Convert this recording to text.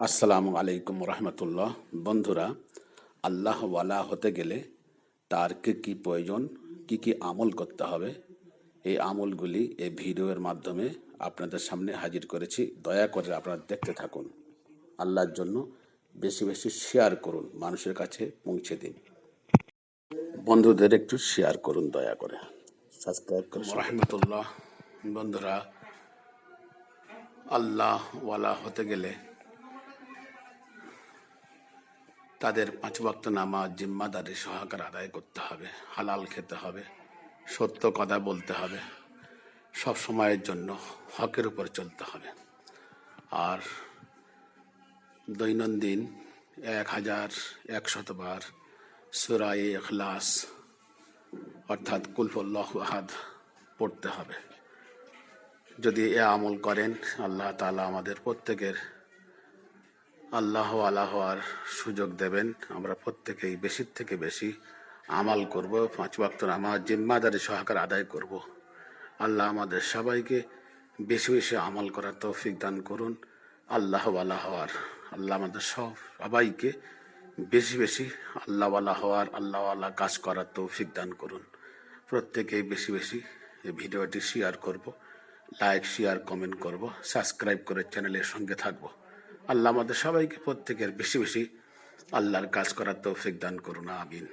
আসসালামু আলাইকুম রহমতুল্লাহ। বন্ধুরা, আল্লাহওয়ালা হতে গেলে তার কী প্রয়োজন, কি আমল করতে হবে, এই আমলগুলি এই ভিডিওর মাধ্যমে আপনাদের সামনে হাজির করেছি। দয়া করে আপনারা দেখতে থাকুন। আল্লাহর জন্য বেশি বেশি শেয়ার করুন, মানুষের কাছে পৌঁছে দিন। বন্ধুদের একটু শেয়ার করুন দয়া করে, সাবস্ক্রাইব করুন। রহমতুল্লাহ। বন্ধুরা, আল্লাহওয়ালা হতে গেলে তাদের 5 ওয়াক্ত নামাজ জিম্মাদারি সহকারে আদায় করতে হবে, হালাল খেতে হবে, সত্য কথা বলতে হবে, সব সময়ের জন্য হকের উপর চলতে হবে। আর দৈনন্দিন 1100 বার সূরা ইখলাস অর্থাৎ কুল হুয়াল্লাহু আহাদ পড়তে হবে। যদি এ আমল করেন, আল্লাহ তাআলা আমাদের প্রত্যেকের আল্লাহওয়ালা হওয়ার সুযোগ দেবেন। আমরা প্রত্যেকেই বেশির থেকে বেশি আমাল করব, 5 ওয়াক্ত নামাজ জিম্মাদারি সহকারে আদায় করব। আল্লাহ আমাদের সবাইকে বেশি বেশি আমল করার তৌফিক দান করুন। আল্লাহওয়ালা হওয়ার আল্লাহ আমাদের সবাইকে বেশি বেশি আল্লাহওয়ালা হওয়ার, আল্লাহওয়ালা কাজ করার তৌফিক দান করুন। প্রত্যেকেই বেশি বেশি এই ভিডিওটি শেয়ার করব, লাইক শেয়ার কমেন্ট করব, সাবস্ক্রাইব করে চ্যানেলের সঙ্গে থাকব। আল্লাহ আমাদের সবাইকে প্রত্যেকের বেশি বেশি আল্লাহর কাজ করার তৌফিক দান করুন। আমিন।